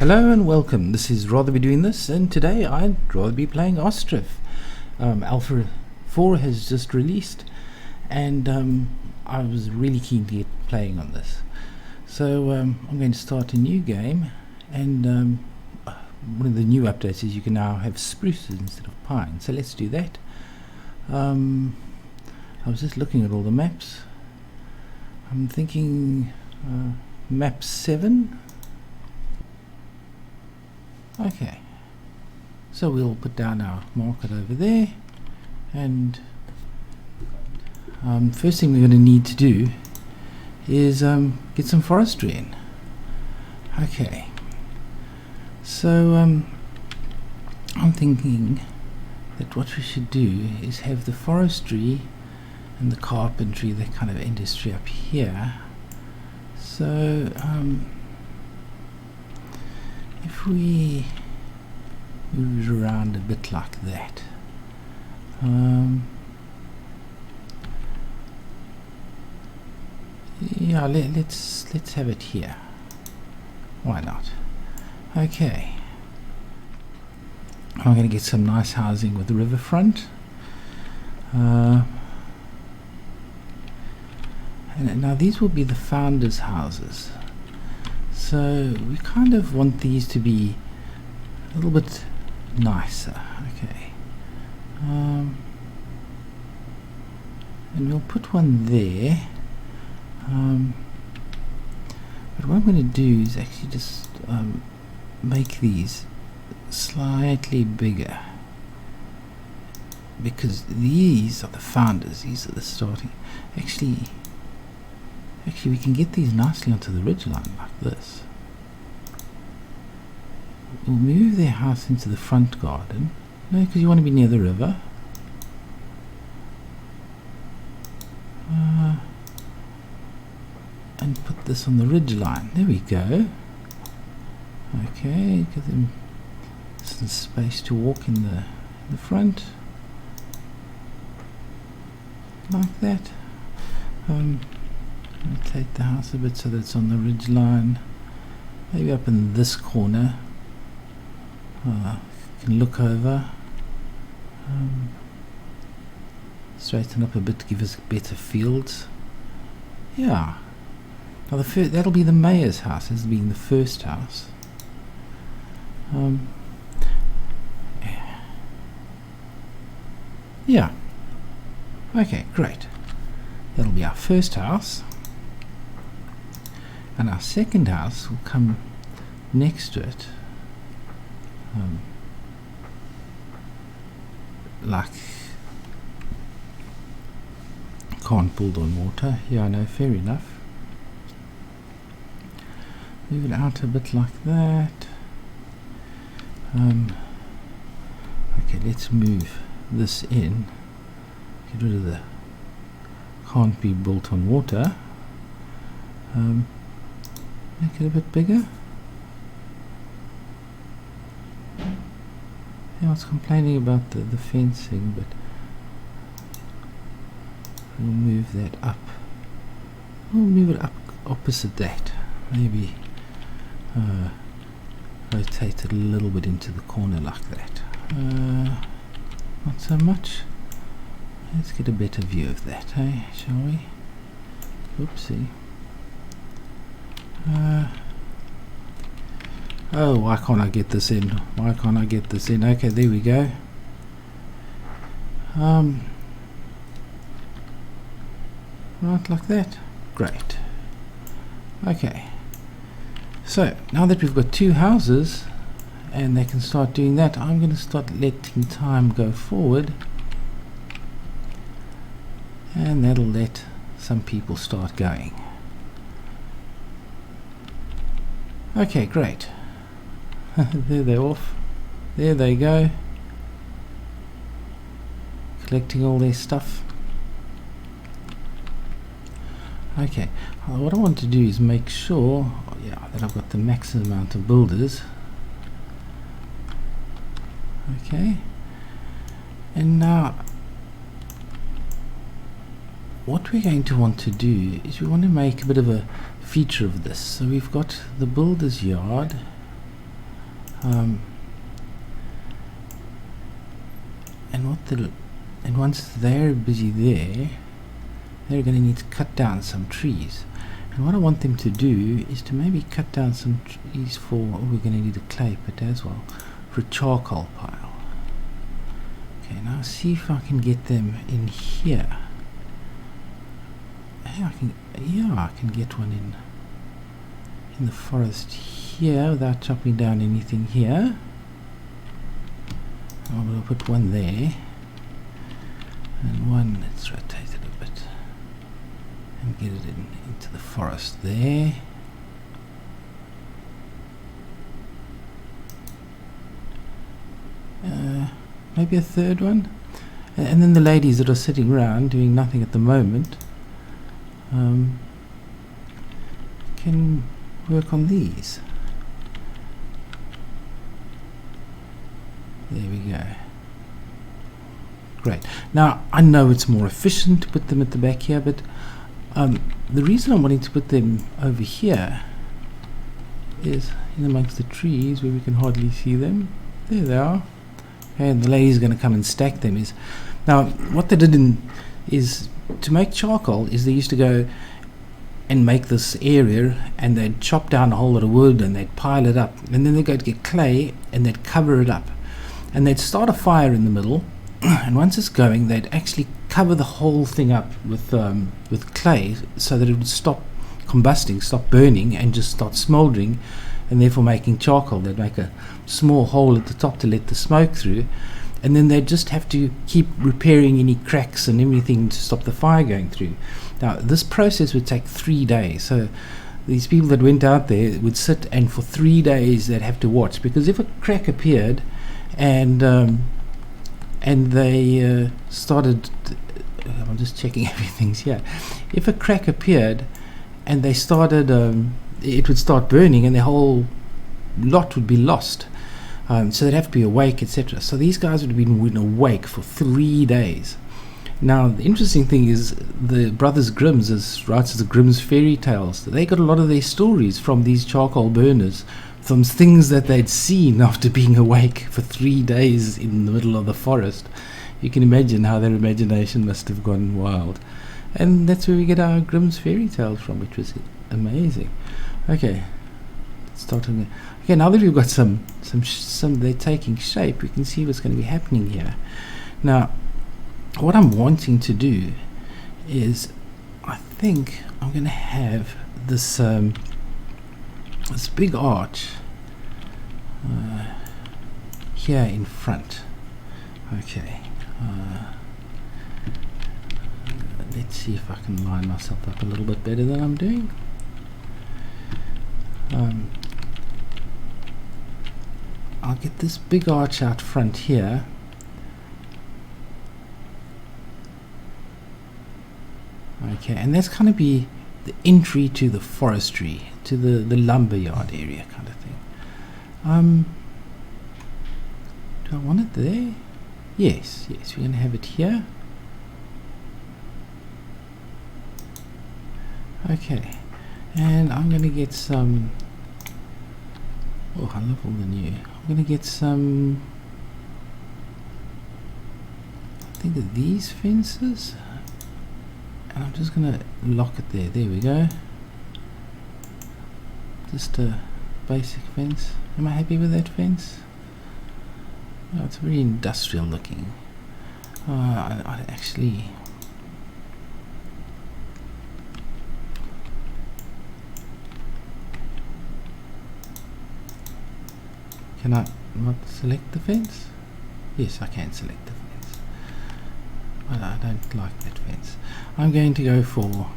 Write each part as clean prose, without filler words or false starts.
Hello and welcome. This is Rather Be Doing This, and today I'd rather be playing Ostriv. Alpha 4 has just released, and I was really keen to get playing on this. So I'm going to start a new game, and one of the new updates is you can now have spruces instead of pine. So let's do that. I was just looking at all the maps. I'm thinking map 7. Okay, so we'll put down our market over there, and first thing we're going to need to do is get some forestry in. Okay, so I'm thinking that what we should do is have the forestry and the carpentry, that kind of industry up here. So if we move it around a bit like that, yeah, let's have it here. Why not? Okay, I'm going to get some nice housing with the riverfront. And now these will be the founders' houses. So we kind of want these to be a little bit nicer. Okay, and we'll put one there, but what I'm going to do is actually just make these slightly bigger, because these are the founders, these are the starting. Actually we can get these nicely onto the ridgeline like this. We'll move their house into the front garden. No, because you want to be near the river. And put this on the ridgeline. There we go. Okay, give them some space to walk in the front. Like that. Rotate the house a bit so that it's on the ridge line. Maybe up in this corner. Can look over. Straighten up a bit to give us better fields. Yeah. Now that'll be the mayor's house as being the first house. Yeah. Okay, great. That'll be our first house. And our second house will come next to it, like can't build on water. Yeah, I know, fair enough. Move it out a bit like that. Okay, let's move this in. Get rid of the can't be built on water. Make it a bit bigger. Yeah, I was complaining about the fencing, but we'll move that up. We'll move it up opposite that. Maybe rotate it a little bit into the corner like that. Not so much. Let's get a better view of that, eh? Shall we? Oopsie. Oh, why can't I get this in? Why can't I get this in? Okay, there we go. Right, like that. Great. Okay. So, now that we've got two houses, and they can start doing that, I'm going to start letting time go forward. And that'll let some people start going. Okay, great. There they're off. There they go. Collecting all their stuff. Okay, what I want to do is make sure, that I've got the maximum amount of builders. Okay. And now, what we're going to want to do is we want to make a bit of a feature of this. So we've got the builder's yard And once they're busy there, they're going to need to cut down some trees. And what I want them to do is to maybe cut down some trees for, we're going to need a clay pit as well, for a charcoal pile. Okay, now see if I can get them in here. I can get one in the forest here without chopping down anything here. I'm going to put one there, and one, let's rotate it a bit and get it into the forest there. Maybe a third one, and then the ladies that are sitting around doing nothing at the moment can work on these. There we go. Great. Now I know it's more efficient to put them at the back here, but the reason I'm wanting to put them over here is in amongst the trees where we can hardly see them. There they are. And the lady's going to come and stack them. Now what they did is to make charcoal is they used to go and make this area, and they'd chop down a whole lot of wood and they'd pile it up, and then they'd go to get clay and they'd cover it up, and they'd start a fire in the middle, and once it's going they'd actually cover the whole thing up with clay so that it would stop combusting, stop burning, and just start smouldering, and therefore making charcoal. They'd make a small hole at the top to let the smoke through, and then they'd just have to keep repairing any cracks and everything to stop the fire going through. Now this process would take 3 days, so these people that went out there would sit, and for 3 days they'd have to watch, because if a crack appeared and they started, I'm just checking everything's here, if a crack appeared and they started, it would start burning and the whole lot would be lost. So they'd have to be awake, etc. So these guys would have been awake for 3 days. Now the interesting thing is the Brothers Grimm's, as writes the Grimm's fairy tales, they got a lot of their stories from these charcoal burners, from things that they'd seen after being awake for 3 days in the middle of the forest. You can imagine how their imagination must have gone wild. And that's where we get our Grimm's fairy tales from, which was amazing. Okay, starting. Okay, now that we've got some they're taking shape, we can see what's going to be happening here. Now, what I'm wanting to do is, I think I'm going to have this this big arch here in front. Okay, let's see if I can line myself up a little bit better than I'm doing. I'll get this big arch out front here. Okay, and that's going to be the entry to the forestry, to the lumberyard area kind of thing. Do I want it there? Yes, we're going to have it here. Okay, and I'm going to get some, oh, I love all the new, I'm going to get some, I think of these fences, and I'm just going to lock it there. There we go. Just a basic fence. Am I happy with that fence? Oh, it's very industrial looking. I actually, can I not select the fence? Yes, I can select the fence, but I don't like that fence. I'm going to go for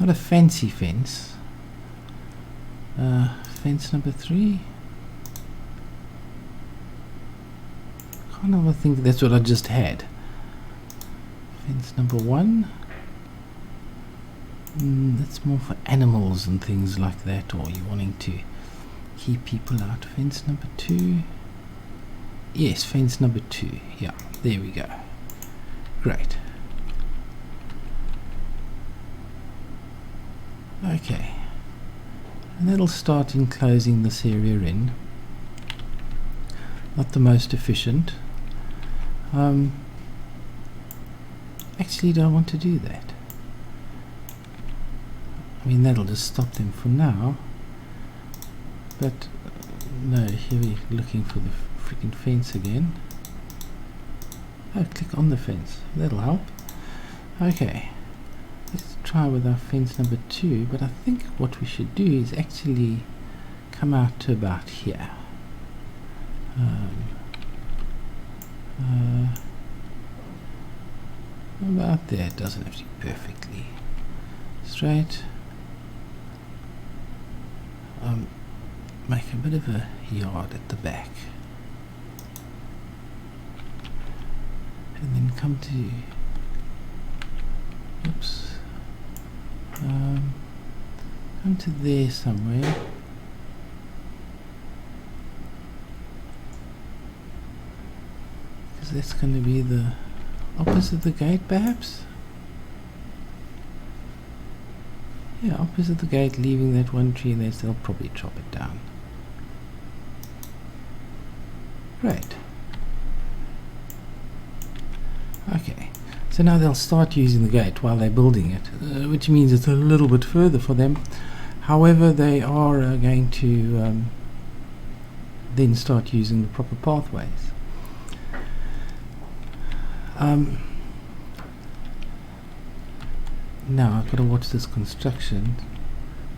not a fancy fence, fence number 3. Kind of think that's what I just had. Fence number 1. That's more for animals and things like that, or you're wanting to keep people out. Fence number 2. Yes, fence number 2. Yeah, there we go. Great. Okay, and that'll start enclosing this area in. not the most efficient. Actually don't want to do that. I mean, that'll just stop them for now. But no, here we're looking for the freaking fence again. Oh, click on the fence. That'll help. Okay, let's try with our fence number 2. But I think what we should do is actually come out to about here. About there. It doesn't have to be perfectly straight. Make a bit of a yard at the back, and then come to come to there somewhere. Because that's going to be the opposite of the gate, perhaps. Yeah, opposite the gate, leaving that one tree there, so they'll probably chop it down. Great. Okay, so now they'll start using the gate while they're building it, which means it's a little bit further for them. However, they are going to then start using the proper pathways. Now I've got to watch this construction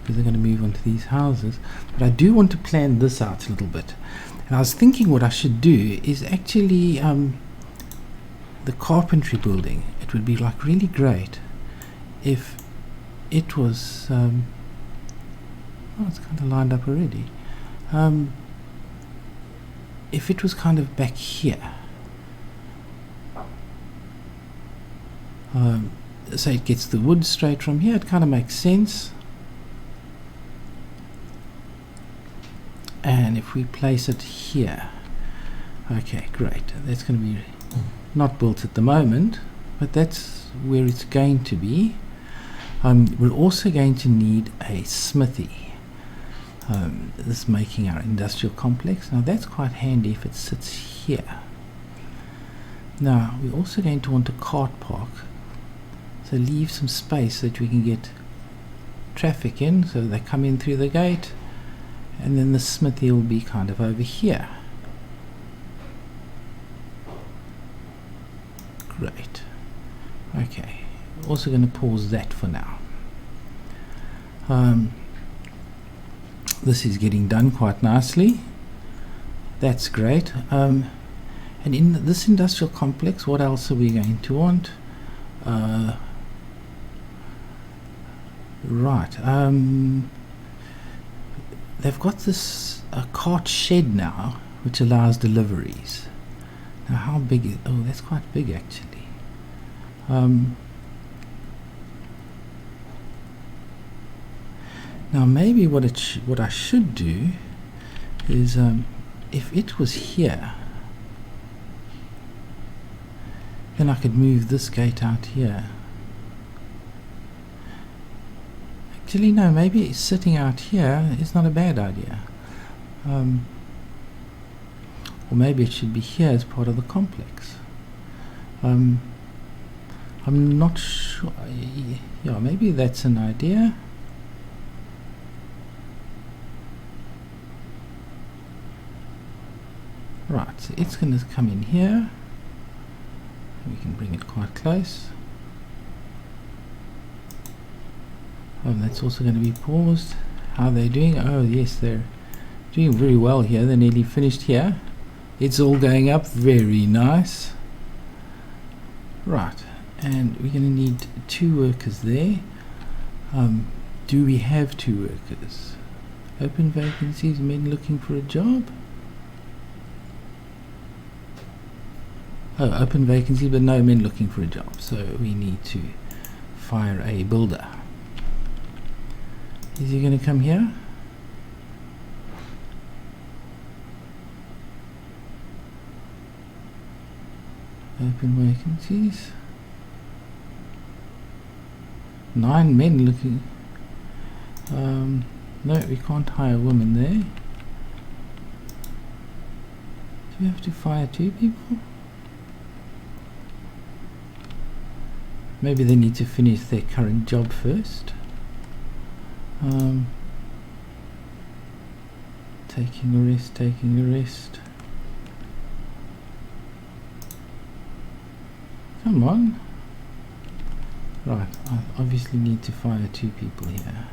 because they're going to move on to these houses, but I do want to plan this out a little bit. And I was thinking what I should do is actually the carpentry building. It would be like really great if it was oh, it's kind of lined up already. If it was kind of back here, so it gets the wood straight from here, it kind of makes sense. And if we place it here, okay, great. That's going to be not built at the moment, but that's where it's going to be. We're also going to need a smithy. This making our industrial complex. Now that's quite handy if it sits here. Now we're also going to want a cart park. So leave some space so that we can get traffic in, so they come in through the gate, and then the smithy will be kind of over here. Great. Okay, also going to pause that for now. This is getting done quite nicely. That's great. And in this industrial complex, what else are we going to want? Right, they've got this cart shed now which allows deliveries. Now how big is, oh, that's quite big actually. Now maybe what I should do is if it was here, then I could move this gate out here. Actually no, maybe sitting out here is not a bad idea. Or maybe it should be here as part of the complex. I'm not sure. Yeah, maybe that's an idea. Right, so it's going to come in here. We can bring it quite close. Oh, that's also going to be paused. How are they doing? Oh yes, they're doing very well here. They're nearly finished here. It's all going up. Very nice. Right, and we're going to need 2 workers there. Do we have 2 workers? Open vacancies, men looking for a job. Oh, open vacancy, but no men looking for a job. So we need to fire a builder. Is he going to come here? Open vacancies. 9 men looking. No, we can't hire women there. we have to fire 2 people? Maybe they need to finish their current job first. Taking a rest, taking a rest. Come on. Right, I obviously need to fire 2 people here.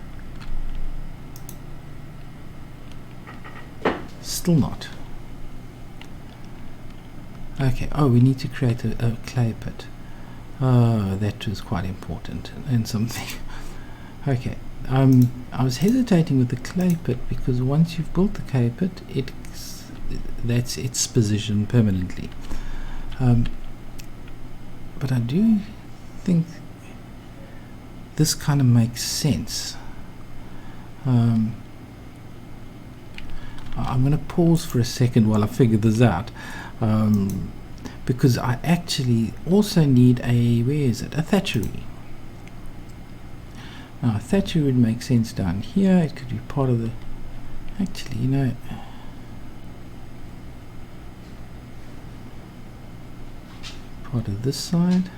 Still not. Okay, oh, we need to create a clay pit. Oh, that was quite important and something. Okay, I was hesitating with the clay pit because once you've built the clay pit, that's its position permanently. But I do think this kind of makes sense. I'm going to pause for a second while I figure this out, because I actually also need a, where is it, a thatchery. Now a thatchery would make sense down here. It could be part of the, actually, you know, part of this side.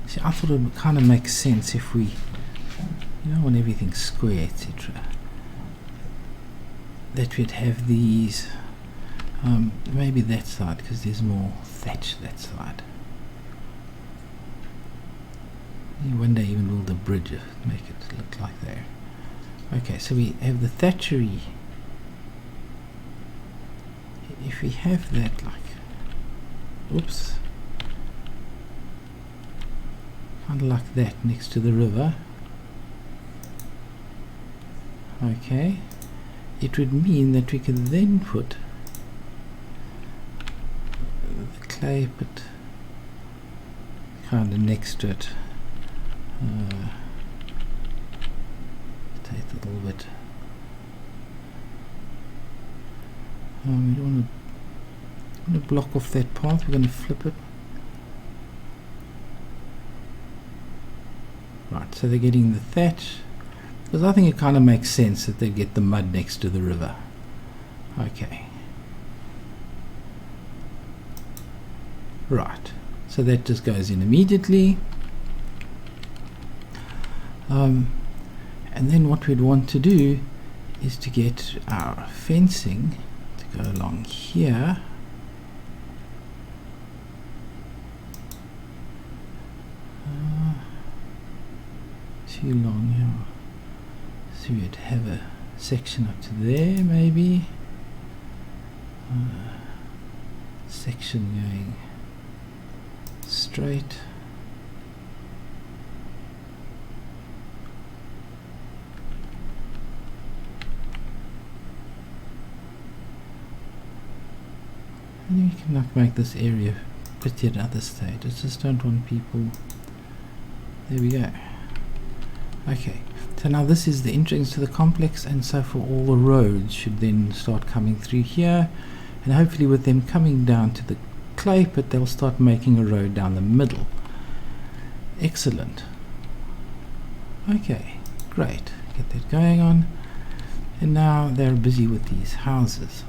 See, I thought it would kind of make sense if we, you don't want everything square, etc., that we'd have these, maybe that side, because there's more thatch that side. One day even build a bridge, make it look like there. Okay, so we have the thatchery. If we have that, like, oops, kind of like that next to the river. Okay, it would mean that we could then put the clay pit kind of next to it. Take a little bit. We don't want to block off that path. We're going to flip it. Right, so they're getting the thatch, because I think it kind of makes sense that they get the mud next to the river. Okay. Right, so that just goes in immediately. And then what we'd want to do is to get our fencing to go along here. Too long here. So we'd have a section up to there, maybe. Section going straight. And we can like make this area pretty at other stage. I just don't want people. There we go. Okay, so now this is the entrance to the complex, and so for all the roads should then start coming through here, and hopefully with them coming down to the clay pit, they'll start making a road down the middle. Excellent. Okay, great. Get that going on. And now they're busy with these houses.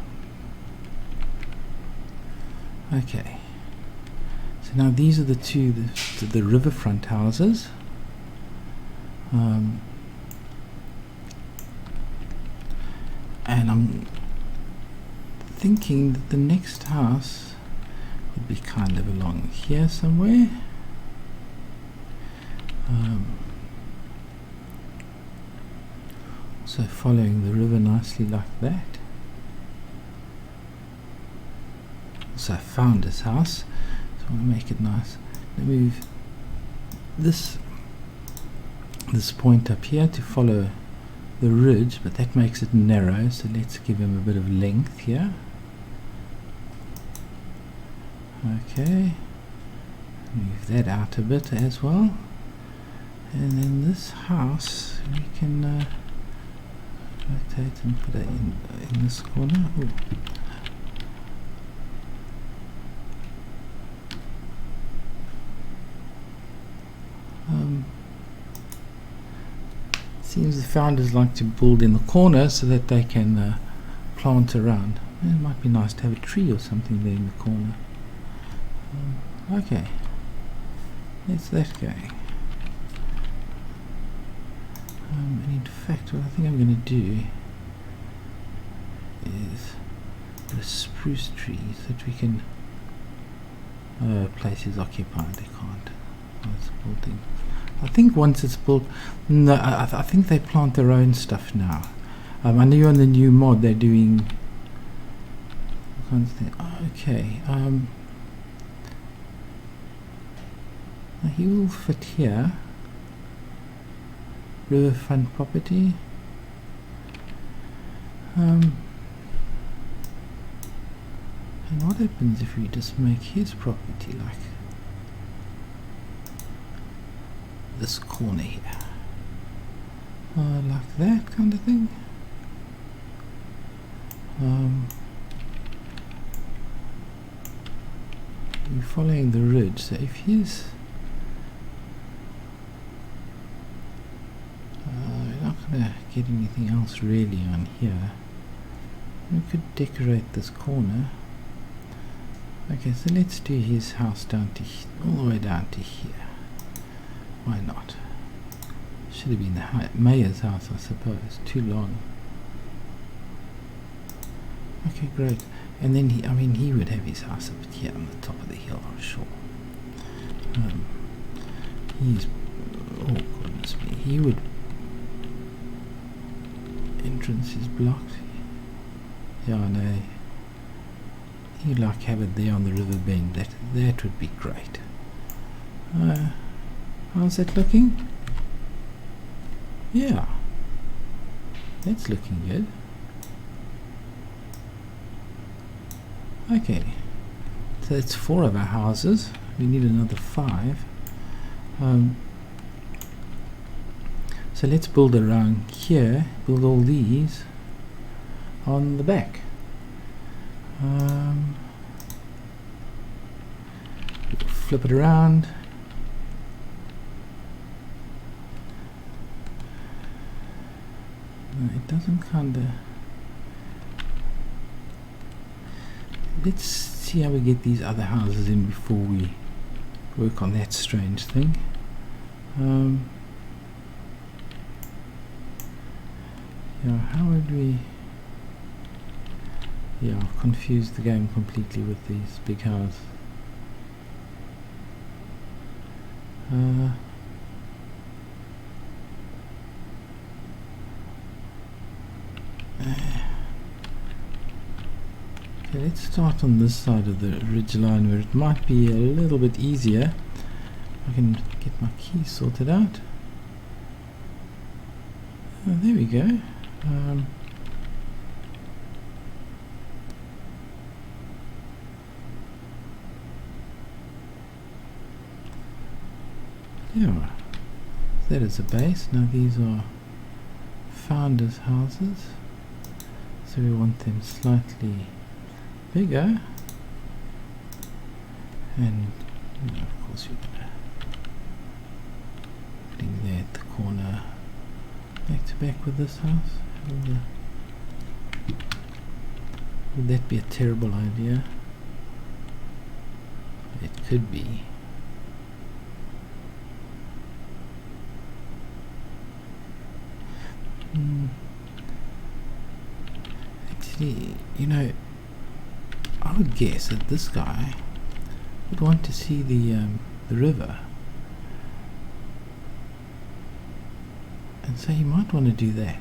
Okay, so now these are the two, the riverfront houses. And I'm thinking that the next house would be kind of along here somewhere. So following the river nicely like that. So I found this house, so I want to make it nice. Let me move this point up here to follow the ridge, but that makes it narrow, so let's give him a bit of length here. Okay, move that out a bit as well, and then this house we can rotate and put it in this corner. Ooh. Seems the founders like to build in the corner so that they can plant around. It might be nice to have a tree or something there in the corner. Okay, that's that going. And in fact, what I think I'm going to do is put a spruce tree so that we can place is occupied. They can't. It's building. I think once it's built, no, I think they plant their own stuff now. I know on the new mod they're doing. Okay. He will fit here. Riverfront property. And what happens if we just make his property like this corner here? Like that kind of thing. We're following the ridge, so if he's we're not going to get anything else really on here. We could decorate this corner. Okay, so let's do his house down to all the way down to here. Why not? Should have been the mayor's house, I suppose. Too long. Okay, great. And then he would have his house up here on the top of the hill, I'm sure. Oh goodness me, he would. Entrance is blocked. Yeah, no. He'd like have it there on the river bend. That would be great. How's that looking? Yeah, that's looking good. Okay, so that's 4 of our houses. We need another 5. So let's build around here. Build all these on the back. Flip it around. No, it doesn't kinda. Let's see how we get these other houses in before we work on that strange thing. Yeah, how would we? Yeah, I've confused the game completely with these big houses. Okay, let's start on this side of the ridge line where it might be a little bit easier. I can get my keys sorted out. Oh, there we go. Yeah, that is a base. Now these are founders' houses, so we want them slightly bigger, and of course we're going to put him there at the corner, back to back with this house. Would that be a terrible idea? It could be. Actually, I would guess that this guy would want to see the river, and so he might want to do that.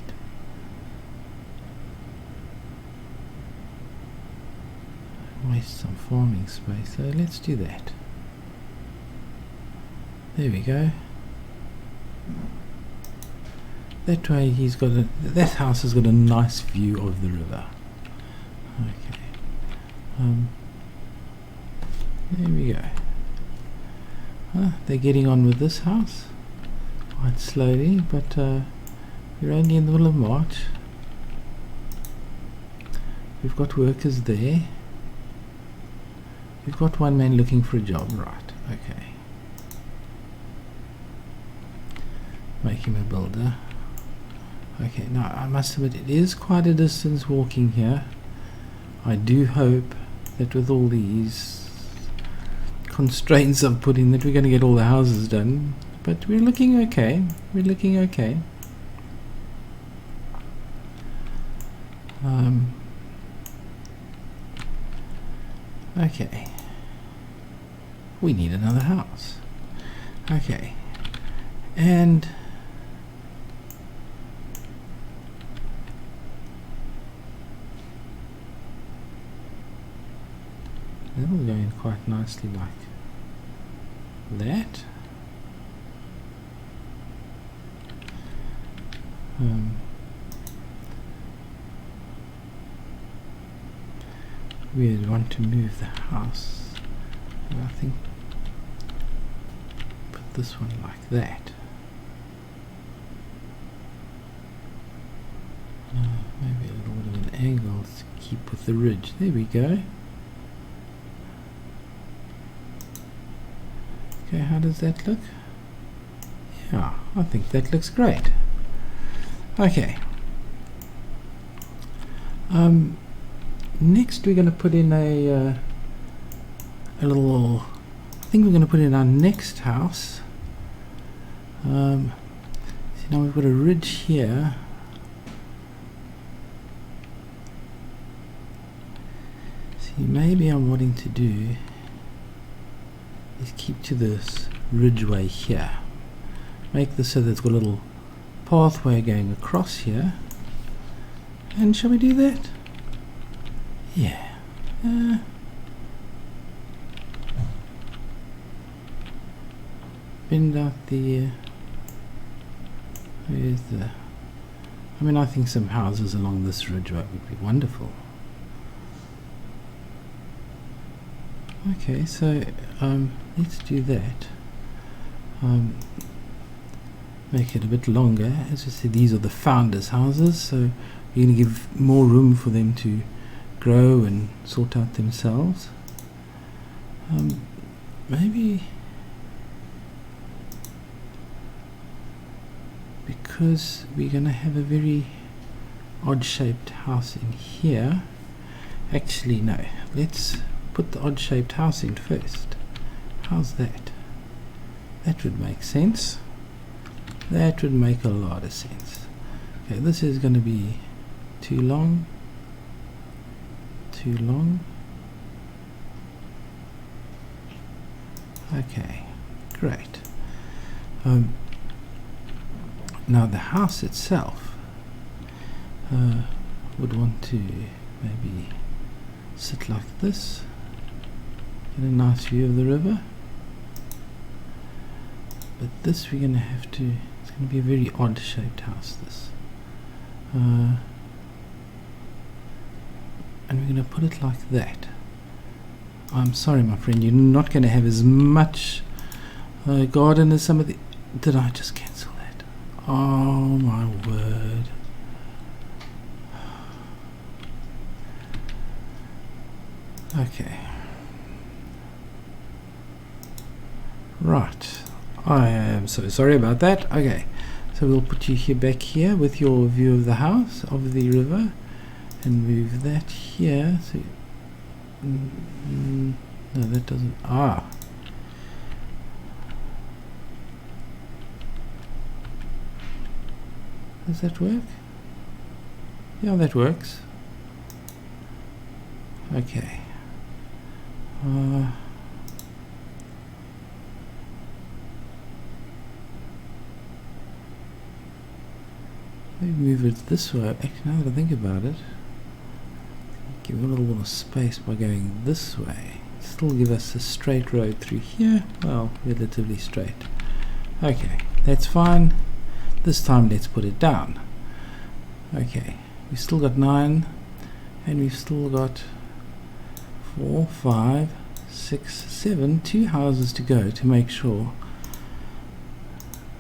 Waste some farming space, so let's do that. There we go. That way he's got that house has got a nice view of the river. Okay. There we go. They're getting on with this house quite slowly, but we're only in the middle of March. We've got workers there. We've got one man looking for a job, right? Okay. Make him a builder. Okay, now I must admit it is quite a distance walking here. I do hope that with all these constraints I've put in that we're going to get all the houses done, but we're looking okay. We're looking okay. Okay. We need another house. Okay. And that'll go in quite nicely like that. We want to move the house, and I think put this one like that. Maybe a little bit of an angle to keep with the ridge. There we go. Okay, how does that look? Yeah, I think that looks great. Okay. Next we're going to put in a little, I think we're going to put in our next house. See, now we've got a ridge here. See, maybe I'm wanting to do is keep to this ridgeway here. Make this so that it's got a little pathway going across here. And shall we do that? Yeah. Bend out the where's the, I mean, I think some houses along this ridgeway would be wonderful. Okay, so let's do that. Make it a bit longer. As I said, these are the founders' houses, so you're going to give more room for them to grow and sort out themselves. Maybe because we're going to have a very odd shaped house in here. Actually, no, let's put the odd shaped house in first. How's that? That would make sense. That would make a lot of sense. Okay, this is going to be too long. Too long. Okay, great. Now the house itself would want to maybe sit like this. Get a nice view of the river. But this we're going to have to, it's going to be a very odd shaped house, this. And we're going to put it like that. I'm sorry, my friend, you're not going to have as much garden as some of the... Did I just cancel that? Oh my word. Okay. Right. I am so sorry about that. Okay. So we'll put you here, back here, with your view of the house, of the river, and move that here. So, no, that doesn't. Ah. Does that work? Yeah, that works. Okay. Maybe move it this way. Actually, now that I think about it, give it a little bit of space by going this way. Still give us a straight road through here. Well, relatively straight. Okay, that's fine. This time let's put it down. Okay, we've still got 9, and we've still got 4, 5, 6, 7, 2 houses to go to make sure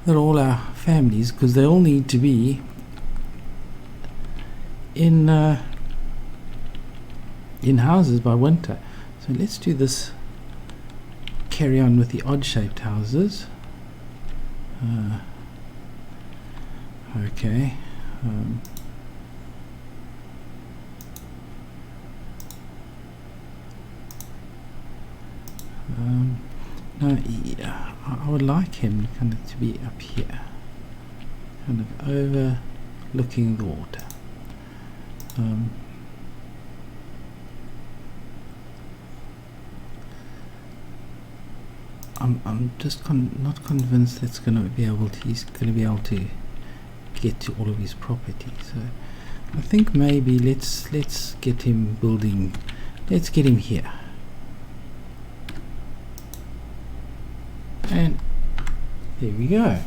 that all our families, because they all need to be in houses by winter. So let's do this, carry on with the odd shaped houses. Okay. Yeah, I would like him kind of to be up here, kind of overlooking the water. I'm just not convinced that's going to be able to. He's going to be able to get to all of his property. So I think maybe let's get him building. Let's get him here. And there we go.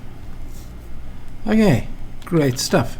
Okay, great stuff.